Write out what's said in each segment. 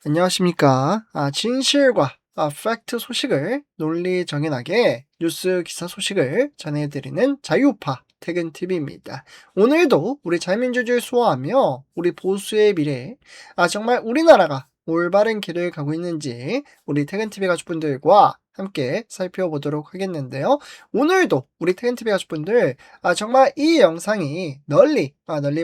안녕하십니까. 진실과 팩트 소식을 논리정연하게 뉴스 기사 소식을 전해드리는 자유우파 퇴근TV입니다. 오늘도 우리 자유민주주의를 수호하며 우리 보수의 미래, 정말 우리나라가 올바른 길을 가고 있는지 우리 퇴근TV 가족분들과 함께 살펴보도록 하겠는데요. 오늘도 우리 퇴근TV 가족분들, 정말 이 영상이 널리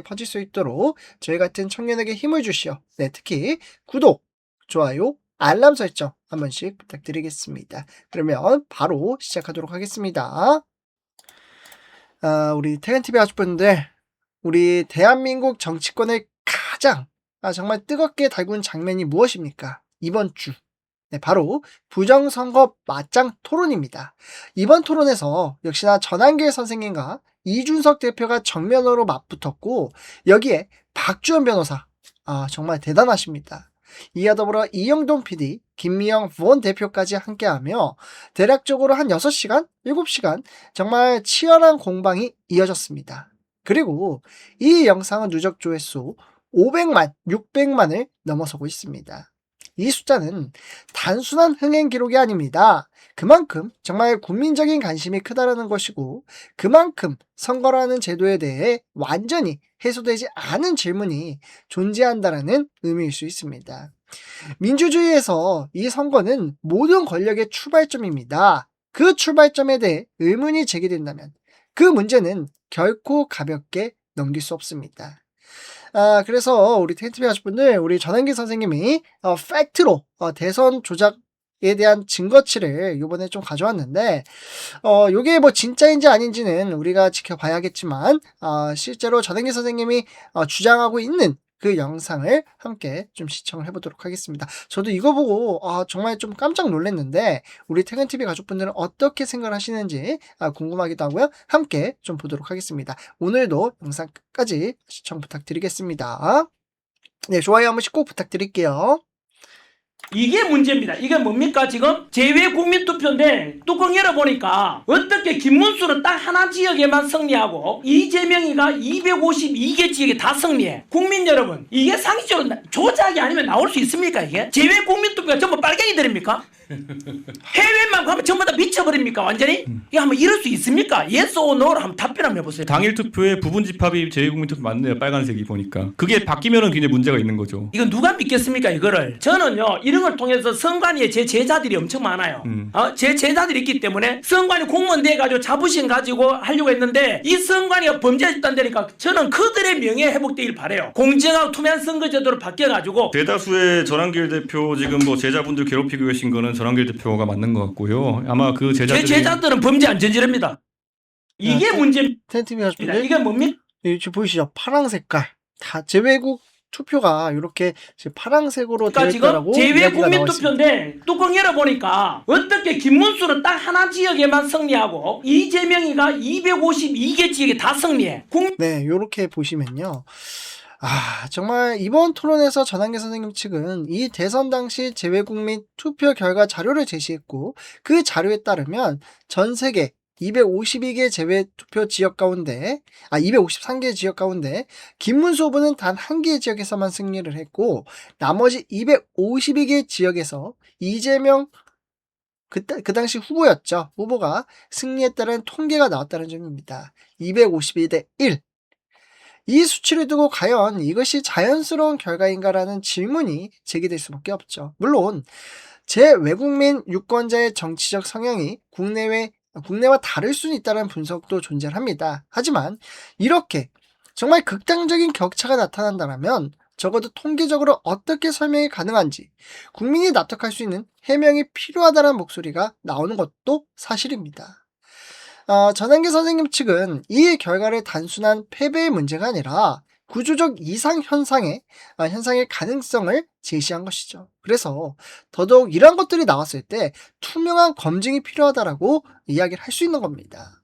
퍼질 수 있도록 저희 같은 청년에게 힘을 주시어, 특히 구독, 좋아요, 알람 설정 한 번씩 부탁드리겠습니다. 그러면 바로 시작하도록 하겠습니다. 우리 퇴근TV 가족분들, 우리 대한민국 정치권을 가장 정말 뜨겁게 달군 장면이 무엇입니까? 이번 주. 바로 부정선거 맞짱 토론입니다. 이번 토론에서 역시나 전한길 선생님과 이준석 대표가 정면으로 맞붙었고, 여기에 박주원 변호사, 정말 대단하십니다. 이와 더불어 이영동 PD, 김미영 원 대표까지 함께하며 대략적으로 한 6시간, 7시간 정말 치열한 공방이 이어졌습니다. 그리고 이 영상은 누적 조회수 500만, 600만을 넘어서고 있습니다. 이 숫자는 단순한 흥행 기록이 아닙니다. 그만큼 정말 국민적인 관심이 크다라는 것이고, 그만큼 선거라는 제도에 대해 완전히 해소되지 않은 질문이 존재한다라는 의미일 수 있습니다. 민주주의에서 이 선거는 모든 권력의 출발점입니다. 그 출발점에 대해 의문이 제기된다면 그 문제는 결코 가볍게 넘길 수 없습니다. 그래서 우리 텐트비 가족분들, 우리 전한기 선생님이 팩트로 대선 조작에 대한 증거치를 이번에 좀 가져왔는데, 요게 뭐 진짜인지 아닌지는 우리가 지켜봐야겠지만, 실제로 전한기 선생님이 주장하고 있는 그 영상을 함께 좀 시청을 해보도록 하겠습니다. 저도 이거 보고 정말 좀 깜짝 놀랐는데, 우리 퇴근TV 가족분들은 어떻게 생각을 하시는지 궁금하기도 하고요. 함께 좀 보도록 하겠습니다. 오늘도 영상 끝까지 시청 부탁드리겠습니다. 네, 좋아요 한 번씩 꼭 부탁드릴게요. 이게 문제입니다. 이게 뭡니까? 지금 재외국민투표인데 뚜껑 열어보니까 어떻게 김문수는 딱 하나 지역에만 승리하고 이재명이가 252개 지역에 다 승리해. 국민 여러분, 이게 상식적으로 조작이 아니면 나올 수 있습니까? 이게 재외국민투표가 전부 빨갱이들입니까? 해외만 가면 전부 다 미쳐버립니까? 완전히? 이거 한번 이럴 수 있습니까? Yes or No로 한번 답변 한번 해보세요. 당일 투표에 부분 집합이 재외국민 투표 맞네요. 빨간색이 보니까. 그게 바뀌면은 굉장히 문제가 있는 거죠. 이건 누가 믿겠습니까? 이거를. 저는요, 이런 걸 통해서 선관위에 제 제자들이 엄청 많아요. 제 제자들이 있기 때문에 선관위 공무원 돼가지고 자부심 가지고 하려고 했는데, 이 선관위가 범죄 집단되니까 저는 그들의 명예 회복되길 바래요. 공정하고 투명한 선거제도로 바뀌어가지고. 대다수의 전한길 대표 지금 뭐 제자분들 괴롭히고 계신 거는 전한길 대표가 맞는 것 같고요. 아마 그 제자들이 제 제자들은 범죄 안 저지릅니다. 이게 문제입니다. 텐트비 가족분들, 이게 뭡니까? 지금 보이시죠? 파랑 색깔. 다 재외국 투표가 이렇게 파랑색으로 되어 지금 있다라고 재외 이야기가 나와 있습니다. 국민투표인데 뚜껑 열어보니까 어떻게 김문수는 딱 하나 지역에만 승리하고 이재명이가 252개 지역에 다 승리해. 네, 이렇게 보시면요. 정말 이번 토론에서 전한계 선생님 측은 이 대선 당시 재외국민 투표 결과 자료를 제시했고, 그 자료에 따르면 전 세계 252개 재외투표 지역 가운데, 253개 지역 가운데 김문수 후보는 단 한 개의 지역에서만 승리를 했고, 나머지 252개 지역에서 이재명 그 당시 후보였죠. 후보가 승리했다는 통계가 나왔다는 점입니다. 252대 1. 이 수치를 두고 과연 이것이 자연스러운 결과인가라는 질문이 제기될 수밖에 없죠. 물론 재외국민 유권자의 정치적 성향이 국내와 다를 수는 있다는 분석도 존재합니다. 하지만 이렇게 정말 극단적인 격차가 나타난다면 적어도 통계적으로 어떻게 설명이 가능한지 국민이 납득할 수 있는 해명이 필요하다는 목소리가 나오는 것도 사실입니다. 전한계 선생님 측은 이 결과를 단순한 패배의 문제가 아니라 구조적 이상 현상의 가능성을 제시한 것이죠. 그래서 더더욱 이러한 것들이 나왔을 때 투명한 검증이 필요하다라고 이야기를 할 수 있는 겁니다.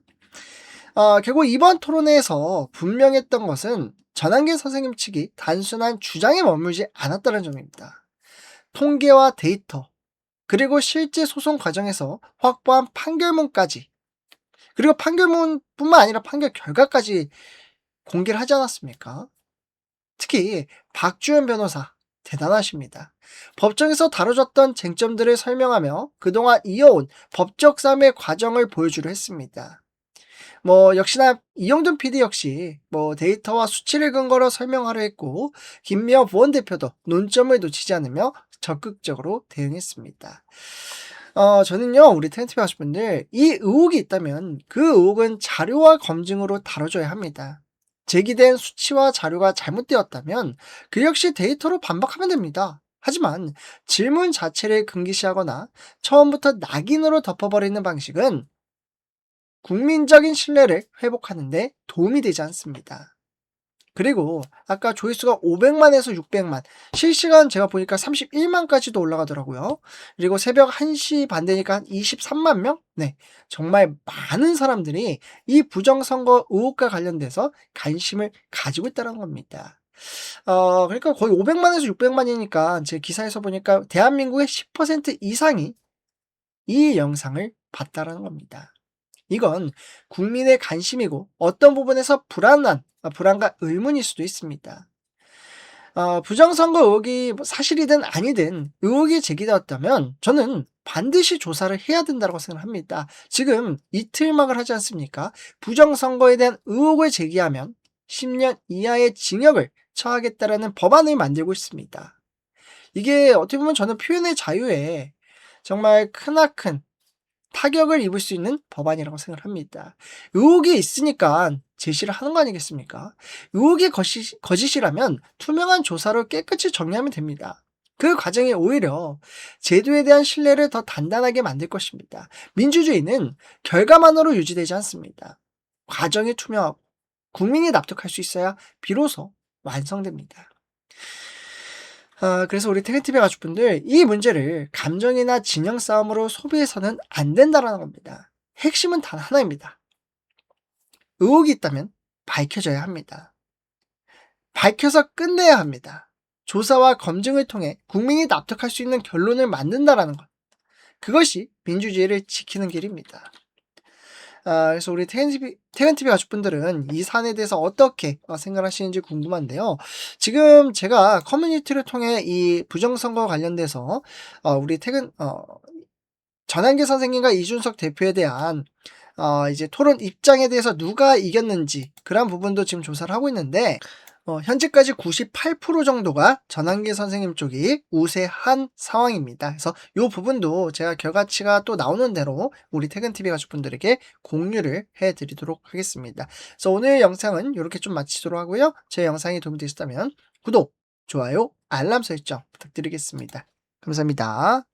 결국 이번 토론회에서 분명했던 것은 전한계 선생님 측이 단순한 주장에 머물지 않았다는 점입니다. 통계와 데이터, 그리고 실제 소송 과정에서 확보한 판결문까지, 그리고 판결문뿐만 아니라 판결 결과까지 공개를 하지 않았습니까? 특히 박주원 변호사, 대단하십니다. 법정에서 다뤄졌던 쟁점들을 설명하며 그동안 이어온 법적 싸움의 과정을 보여주려 했습니다. 역시나 이용돈 PD 역시 데이터와 수치를 근거로 설명하려 했고, 김미화 부원대표도 논점을 놓치지 않으며 적극적으로 대응했습니다. 저는요, 우리 텐트비 가족분들, 이 의혹이 있다면 그 의혹은 자료와 검증으로 다뤄줘야 합니다. 제기된 수치와 자료가 잘못되었다면 그 역시 데이터로 반박하면 됩니다. 하지만 질문 자체를 금기시하거나 처음부터 낙인으로 덮어버리는 방식은 국민적인 신뢰를 회복하는 데 도움이 되지 않습니다. 그리고 아까 조회수가 500만에서 600만, 실시간 제가 보니까 31만까지도 올라가더라고요. 그리고 새벽 1시 반 되니까 한 23만 명? 네, 정말 많은 사람들이 이 부정선거 의혹과 관련돼서 관심을 가지고 있다는 겁니다. 그러니까 거의 500만에서 600만이니까 제 기사에서 보니까 대한민국의 10% 이상이 이 영상을 봤다라는 겁니다. 이건 국민의 관심이고 어떤 부분에서 불안과 의문일 수도 있습니다. 부정선거 의혹이 사실이든 아니든 의혹이 제기되었다면 저는 반드시 조사를 해야 된다고 생각합니다. 지금 이틀막을 하지 않습니까? 부정선거에 대한 의혹을 제기하면 10년 이하의 징역을 처하겠다라는 법안을 만들고 있습니다. 이게 어떻게 보면 저는 표현의 자유에 정말 크나큰 타격을 입을 수 있는 법안이라고 생각을 합니다. 의혹이 있으니까 제시를 하는 거 아니겠습니까? 의혹이 거짓이라면 투명한 조사로 깨끗이 정리하면 됩니다. 그 과정이 오히려 제도에 대한 신뢰를 더 단단하게 만들 것입니다. 민주주의는 결과만으로 유지되지 않습니다. 과정이 투명하고 국민이 납득할 수 있어야 비로소 완성됩니다. 그래서 우리 태그TV 가족분들, 이 문제를 감정이나 진영 싸움으로 소비해서는 안 된다는 겁니다. 핵심은 단 하나입니다. 의혹이 있다면 밝혀져야 합니다. 밝혀서 끝내야 합니다. 조사와 검증을 통해 국민이 납득할 수 있는 결론을 만든다는 것. 그것이 민주주의를 지키는 길입니다. 그래서 우리 태근TV 가족분들은 이 사안에 대해서 어떻게 생각하시는지 궁금한데요. 지금 제가 커뮤니티를 통해 이 부정선거 관련돼서 우리 전한계 선생님과 이준석 대표에 대한 이제 토론 입장에 대해서 누가 이겼는지 그런 부분도 지금 조사를 하고 있는데, 현재까지 98% 정도가 전한계 선생님 쪽이 우세한 상황입니다. 그래서 이 부분도 제가 결과치가 또 나오는 대로 우리 태근TV 가족분들에게 공유를 해드리도록 하겠습니다. 그래서 오늘 영상은 이렇게 좀 마치도록 하고요. 제 영상이 도움이 되셨다면 구독, 좋아요, 알람 설정 부탁드리겠습니다. 감사합니다.